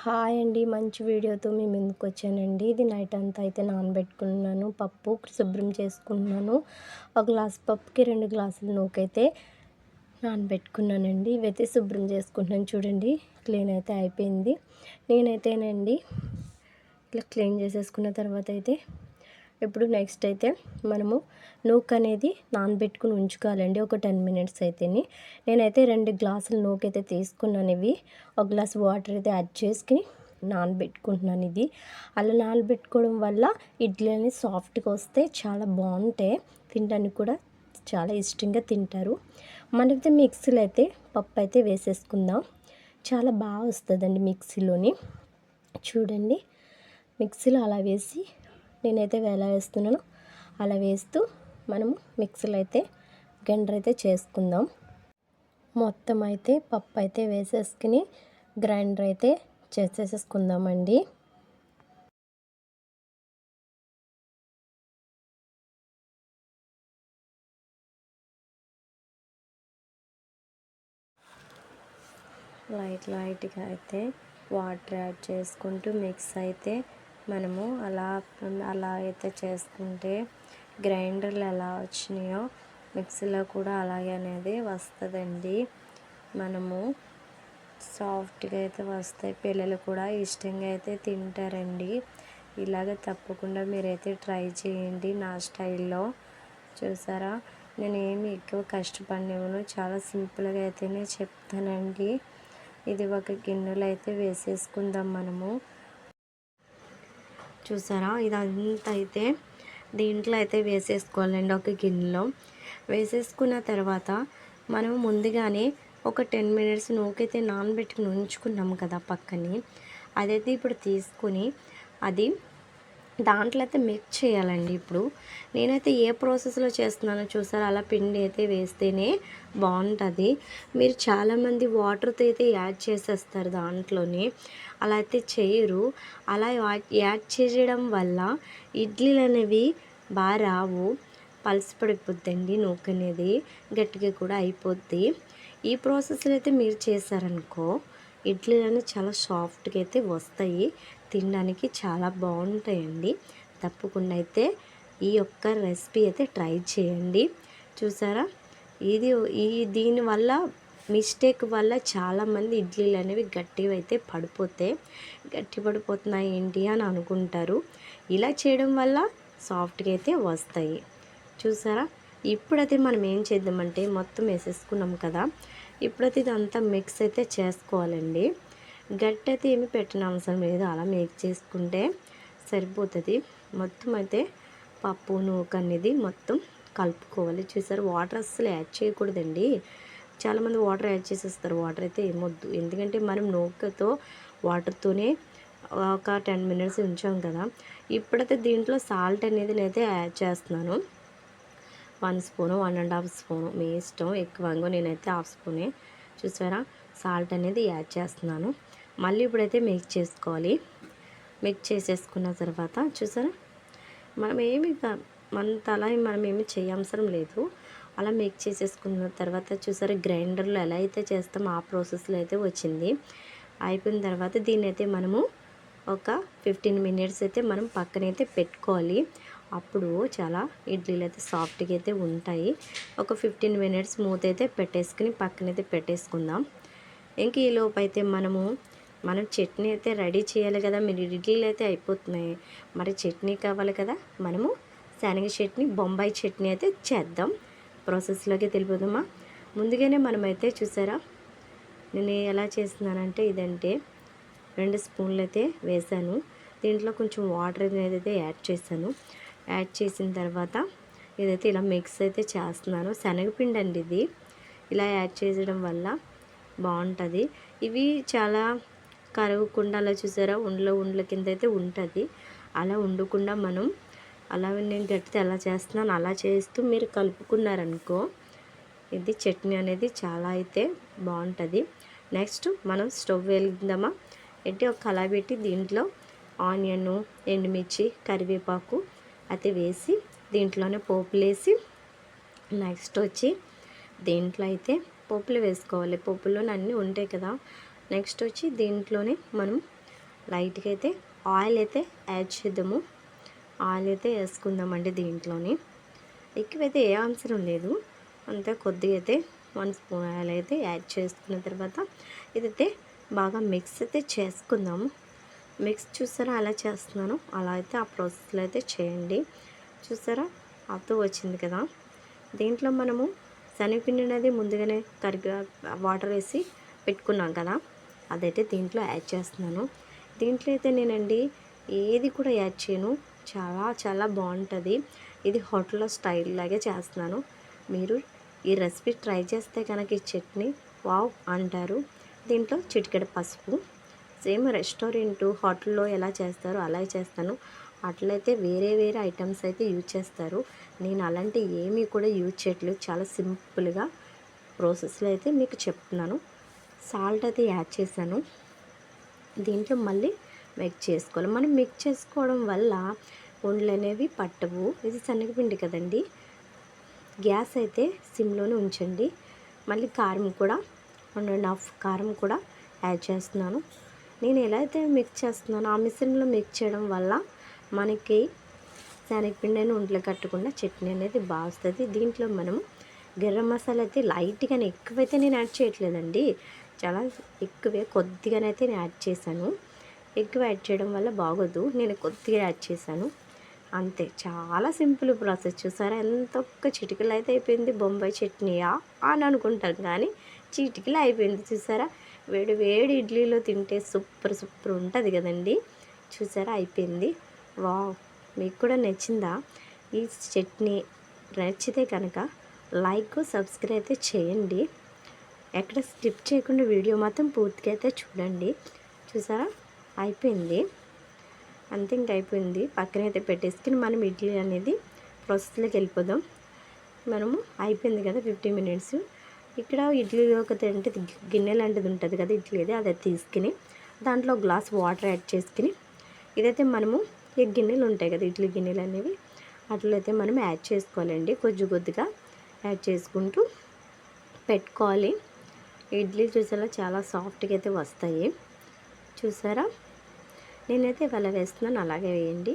Hi అండి. మంచి వీడియోతో మీ ముందుకొచ్చానండి. ఇది నైట్ అంతా అయితే నానబెట్టుకున్నాను. పప్పు శుభ్రం చేసుకున్నాను. ఒక గ్లాస్ పప్పుకి 2 గ్లాసుల నూకైతే నానబెట్టుకున్నానండి. ఇవైతే శుభ్రం చేసుకుంటున్నాను. చూడండి, క్లీన్ అయితే అయిపోయింది. నేనైతేనండి ఇట్లా క్లీన్ చేసేసుకున్న తర్వాత అయితే ఇప్పుడు నెక్స్ట్ అయితే మనము నూక అనేది నానబెట్టుకుని ఉంచుకోవాలండి. ఒక 10 మినిట్స్ అయితేని నేనైతే 2 గ్లాసుల నూకైతే తీసుకున్నాను. ఇవి ఒక గ్లాస్ వాటర్ అయితే యాడ్ చేసుకుని నానబెట్టుకుంటున్నాను. ఇది అలా నానబెట్టుకోవడం వల్ల ఇడ్లీ అనేది సాఫ్ట్గా వస్తే చాలా బాగుంటాయి. తినడానికి కూడా చాలా ఇష్టంగా తింటారు. మనమైతే మిక్సీలో అయితే పప్పు అయితే వేసేసుకుందాం. చాలా బాగా వస్తుందండి మిక్సీలోని. చూడండి, మిక్సీలో అలా వేసి నేనైతే ఎలా వేస్తున్నానో అలా వేస్తూ మనము మిక్సీలో అయితే గ్రైండర్ అయితే చేసుకుందాం. మొత్తం అయితే పప్పు అయితే వేసేసుకుని గ్రైండర్ అయితే చేసేసుకుందామండి. లైట్గా అయితే వాటర్ యాడ్ చేసుకుంటూ మిక్స్ అయితే మనము అలా అయితే చేసుకుంటే గ్రైండర్లు ఎలా వచ్చినాయో మిక్సీలో కూడా అలాగే అనేది వస్తుందండి. మనము సాఫ్ట్గా అయితే వస్తాయి. పిల్లలు కూడా ఇష్టంగా అయితే తింటారండి. ఇలాగ తప్పకుండా మీరైతే ట్రై చేయండి నా స్టైల్లో. చూసారా, నేను ఏమి ఎక్కువ కష్టపడినను, చాలా సింపుల్గా అయితేనే చెప్తానండి. ఇది ఒక గిన్నెలో అయితే వేసేసుకుందాం మనము. చూసారా, ఇదంతా అయితే దీంట్లో అయితే వేసేసుకోవాలండి. ఒక గిన్నెలో వేసేసుకున్న తర్వాత మనం ముందుగానే ఒక 10 మినిట్స్ నూకైతే నానబెట్టుకుని ఉంచుకున్నాం కదా పక్కని, అదైతే ఇప్పుడు తీసుకుని అది దాంట్లో అయితే మిక్స్ చేయాలండి. ఇప్పుడు నేనైతే ఏ ప్రాసెస్లో చేస్తున్నానో చూసారా, అలా పిండి అయితే వేస్తేనే బాగుంటుంది. మీరు చాలామంది వాటర్తో అయితే యాడ్ చేసేస్తారు దాంట్లోనే, అలా అయితే చేయరు. అలా యాడ్ చేయడం వల్ల ఇడ్లీలు అనేవి బాగా రావు, పలసపడిపోద్దండి. నూక అనేది గట్టిగా కూడా అయిపోద్ది. ఈ ప్రాసెస్లో అయితే మీరు చేశారనుకో ఇడ్లీలు అనేవి చాలా సాఫ్ట్గా అయితే వస్తాయి. తినడానికి చాలా బాగుంటాయండి. తప్పకుండా అయితే ఈ యొక్క రెసిపీ అయితే ట్రై చేయండి. చూసారా, దీనివల్ల మిస్టేక్ వల్ల చాలామంది ఇడ్లీలు అనేవి గట్టిగా అయితే గట్టి పడిపోతున్నాయి ఏంటి అని అనుకుంటారు. ఇలా చేయడం వల్ల సాఫ్ట్గా అయితే వస్తాయి. చూసారా, ఇప్పుడైతే మనం ఏం చేద్దామంటే మొత్తం వేసేసుకున్నాం కదా, ఇప్పుడైతే ఇదంతా మిక్స్ అయితే చేసుకోవాలండి. గట్టి అయితే ఏమి పెట్టిన అవసరం లేదు, అలా మిక్స్ చేసుకుంటే సరిపోతుంది. మొత్తం అయితే పప్పు నూక అనేది మొత్తం కలుపుకోవాలి. చూసారు, వాటర్ అస్సలు యాడ్ చేయకూడదండి. చాలామంది వాటర్ యాడ్ చేసేస్తారు. వాటర్ అయితే ఏమొద్దు, ఎందుకంటే మనం నూకతో వాటర్తోనే ఒక 10 మినిట్స్ ఉంచాం కదా. ఇప్పుడైతే దీంట్లో సాల్ట్ అనేది నేనైతే యాడ్ చేస్తున్నాను. 1 స్పూను, 1.5 స్పూను మీ ఇష్టం. ఎక్కువగా నేనైతే 1/2 స్పూనే. చూసారా, సాల్ట్ అనేది యాడ్ చేస్తున్నాను. మళ్ళీ ఇప్పుడైతే మిక్స్ చేసుకోవాలి. మిక్స్ చేసేసుకున్న తర్వాత చూసారా, మనం ఏమి చేయవసరం లేదు. అలా మిక్స్ చేసేసుకున్న తర్వాత చూసారా, గ్రైండర్లో ఎలా అయితే చేస్తామో ఆ ప్రాసెస్లో అయితే వచ్చింది. అయిపోయిన తర్వాత దీన్ని అయితే మనము ఒక 15 మినిట్స్ అయితే మనం పక్కనైతే పెట్టుకోవాలి. అప్పుడు చాలా ఇడ్లీలు అయితే సాఫ్ట్గా అయితే ఉంటాయి. ఒక 15 మినిట్స్ మూత అయితే పెట్టేసుకుని పక్కనైతే పెట్టేసుకుందాం. ఇంక ఈలోపు అయితే మనం చట్నీ అయితే రెడీ చేయాలి కదా. మీరు ఇడ్లీలు అయితే అయిపోతున్నాయి, మరి చట్నీ కావాలి కదా. మనము శనగ చట్నీ, బొంబాయి చట్నీ అయితే చేద్దాం. ప్రాసెస్లోకి తెలిపోదామా. ముందుగానే మనమైతే చూసారా, నేను ఎలా చేస్తున్నానంటే ఇదంటే 2 స్పూన్లు అయితే వేసాను. దీంట్లో కొంచెం వాటర్ అనేది అయితే యాడ్ చేశాను. యాడ్ చేసిన తర్వాత ఇదైతే ఇలా మిక్స్ అయితే చేస్తున్నాను. శనగపిండి అండి ఇది. ఇలా యాడ్ చేయడం వల్ల బాగుంటుంది. ఇవి చాలా కరగకుండా అలా చూసారా, ఉండల కింద అయితే ఉంటుంది. అలా ఉండకుండా మనం నేను గట్టితో ఎలా చేస్తున్నాను అలా చేస్తూ మీరు కలుపుకున్నారనుకో ఇది చట్నీ అనేది చాలా అయితే బాగుంటుంది. నెక్స్ట్ మనం స్టవ్ వెలిగిద్దామా. ఒక కళాయి పెట్టి దీంట్లో ఆనియన్, ఎండుమిర్చి, కరివేపాకు అయితే వేసి దీంట్లోనే పోపులు వేసి నెక్స్ట్ వచ్చి దీంట్లో అయితే పోపులు వేసుకోవాలి. పోపుల్లోనే అన్నీ ఉంటాయి కదా. నెక్స్ట్ వచ్చి దీంట్లోనే మనం లైట్గా అయితే ఆయిల్ అయితే యాడ్ చేద్దాము. ఆయిల్ అయితే వేసుకుందామండి దీంట్లోని. ఎక్కువైతే ఏ అవసరం లేదు, అంతే కొద్దిగా అయితే 1 స్పూన్ ఆయిల్ అయితే యాడ్ చేసుకున్న తర్వాత ఇదైతే బాగా మిక్స్ అయితే చేసుకుందాము. మిక్స్ చూసారా అలా చేస్తున్నాను, అలా అయితే ఆ ప్రాసెస్లో అయితే చేయండి. చూసారా అత్తు వచ్చింది కదా. దీంట్లో మనము శనగపిండి అనేది ముందుగానే కరిగా వాటర్ వేసి పెట్టుకున్నాం కదా, అదైతే దీంట్లో యాడ్ చేస్తున్నాను. దీంట్లో అయితే నేనండి ఏది కూడా యాడ్ చేయను, చాలా చాలా బాగుంటుంది. ఇది హోటల్లో స్టైల్ లాగే చేస్తున్నాను. మీరు ఈ రెసిపీ ట్రై చేస్తే కనుక ఈ చట్నీ వావ్ అంటారు. దీంట్లో చిటికెడు పసుపు, సేమ్ రెస్టారెంట్ హోటల్లో ఎలా చేస్తారో అలా చేస్తాను. అట్లయితే వేరే వేరే ఐటమ్స్ అయితే యూజ్ చేస్తారు, నేను అలాంటి ఏమీ కూడా యూజ్ చేయట్లేదు. చాలా సింపుల్గా ప్రాసెస్లో అయితే మీకు చెప్తున్నాను. సాల్ట్ అయితే యాడ్ చేశాను. దీంట్లో మళ్ళీ మిక్స్ చేసుకోవాలి. మనం మిక్స్ చేసుకోవడం వల్ల ఉండలు అనేవి పట్టవు. ఇది శనగపిండి కదండి. గ్యాస్ అయితే సిమ్లోనే ఉంచండి. మళ్ళీ కారం కూడా 1.5 కారం కూడా యాడ్ చేస్తున్నాను. నేను ఎలా అయితే మిక్స్ చేస్తున్నానో ఆ మిశ్రమంలో మిక్స్ చేయడం వల్ల మనకి శనగపిండి అని ఉండలు కట్టకుండా చట్నీ అనేది బాగా వస్తుంది. దీంట్లో మనము గరం మసాలా అయితే లైట్గానే, ఎక్కువైతే నేను యాడ్ చేయట్లేదండి, చాలా ఎక్కువే కొద్దిగానైతే నేను యాడ్ చేశాను. ఎక్కువ యాడ్ చేయడం వల్ల బాగోదు, నేను కొద్దిగా యాడ్ చేశాను అంతే. చాలా సింపుల్ ప్రాసెస్. చూసారా ఎంత ఒక్క చిటికలు అయితే అయిపోయింది. బొంబాయి చట్నీయా అని అనుకుంటారు కానీ చిటికలు అయిపోయింది. చూసారా వేడి వేడి ఇడ్లీలో తింటే సూపర్ సూపర్ ఉంటుంది కదండి. చూసారా అయిపోయింది. వావ్, మీకు కూడా నచ్చిందా ఈ చట్నీ? నచ్చితే కనుక లైక్ సబ్స్క్రైబ్ అయితే చేయండి. ఎక్కడ స్కిప్ చేయకుండా వీడియో మాత్రం పూర్తిగా అయితే చూడండి. చూసారా అయిపోయింది అంతే, ఇంక అయిపోయింది. పక్కనైతే పెట్టేసుకుని మనం ఇడ్లీ అనేది ప్రాసెస్లోకి వెళ్ళిపోదాం. మనము అయిపోయింది కదా 15 మినిట్స్. ఇక్కడ ఇడ్లీ ఒకటి అంటే గిన్నె లాంటిది ఉంటుంది కదా ఇడ్లీది, అది తీసుకుని దాంట్లో గ్లాస్ వాటర్ యాడ్ చేసుకుని ఇదైతే మనము ఈ గిన్నెలు ఉంటాయి కదా ఇడ్లీ గిన్నెలు అనేవి, అట్లయితే మనం యాడ్ చేసుకోవాలండి. కొద్ది కొద్దిగా యాడ్ చేసుకుంటూ పెట్టుకోవాలి. ఇడ్లీ చూసారా చాలా సాఫ్ట్గా అయితే వస్తాయి. చూసారా నేనైతే ఇవాళ వేస్తున్నాను, అలాగే వేయండి.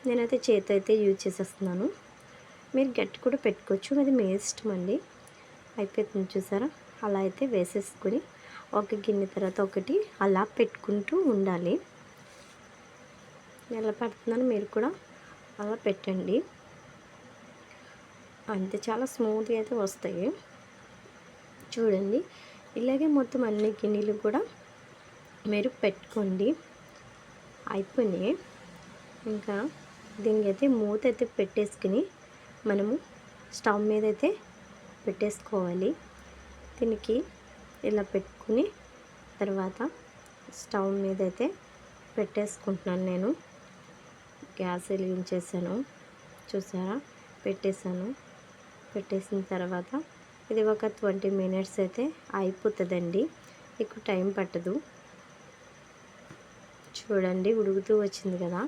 నేనైతే చేతి అయితే యూజ్ చేసేస్తున్నాను. మీరు గట్టి కూడా పెట్టుకోవచ్చు, అది మీ ఇష్టం అండి. అయిపోతుంది చూసారా, అలా అయితే వేసేసుకొని ఒక గిన్నె తర్వాత ఒకటి అలా పెట్టుకుంటూ ఉండాలి. ఎలా పెడుతున్నాను మీరు కూడా అలా పెట్టండి, అంతే. చాలా స్మూత్గా అయితే వస్తాయి. చూడండి ఇలాగే మొత్తం అన్ని గిన్నెలు కూడా మీరు పెట్టుకోండి. అయిపోయినాయి. ఇంకా దీనికి అయితే మూత అయితే పెట్టేసుకుని మనము స్టవ్ మీద అయితే పెట్టేసుకోవాలి. దీనికి ఇలా పెట్టుకుని తర్వాత స్టవ్ మీద అయితే పెట్టేసుకుంటున్నాను. నేను గ్యాస్ వెలిగించేసాను. చూసారా పెట్టేశాను. పెట్టేసిన తర్వాత ఇది ఒక 20 మినిట్స్ అయితే అయిపోతుందండి, ఎక్కువ టైం పట్టదు. చూడండి ఉడుకుతూ వచ్చింది కదా,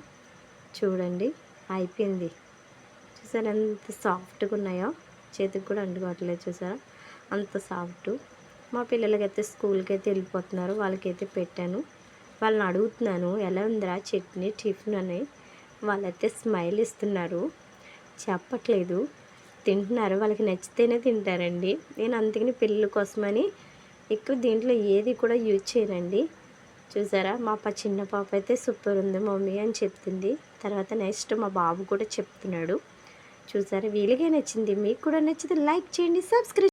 చూడండి అయిపోయింది. చూసారా ఎంత సాఫ్ట్గా ఉన్నాయో, చేతికి కూడా అంటుకోవట్లేదు. చూసారా అంత సాఫ్ట్. మా పిల్లలకైతే స్కూల్కి అయితే వెళ్ళిపోతున్నారు, వాళ్ళకైతే పెట్టాను. వాళ్ళని అడుగుతున్నాను ఎలా ఉందిరా చట్నీ టిఫిన్ అని, వాళ్ళైతే స్మైల్ ఇస్తున్నారు, చెప్పట్లేదు. తింటున్నారు, వాళ్ళకి నచ్చితేనే తింటారండి. నేను అందుకని పిల్లల కోసమని ఎక్కువ దీంట్లో ఏది కూడా యూజ్ చేయనండి. చూసారా మా చిన్న పాప అయితే సూపర్ ఉంది మమ్మీ అని చెప్తుంది. తర్వాత నెక్స్ట్ మా బాబు కూడా చెప్తున్నాడు. చూసారా వీళ్ళకే నచ్చింది, మీకు కూడా నచ్చితే లైక్ చేయండి, సబ్స్క్రైబ్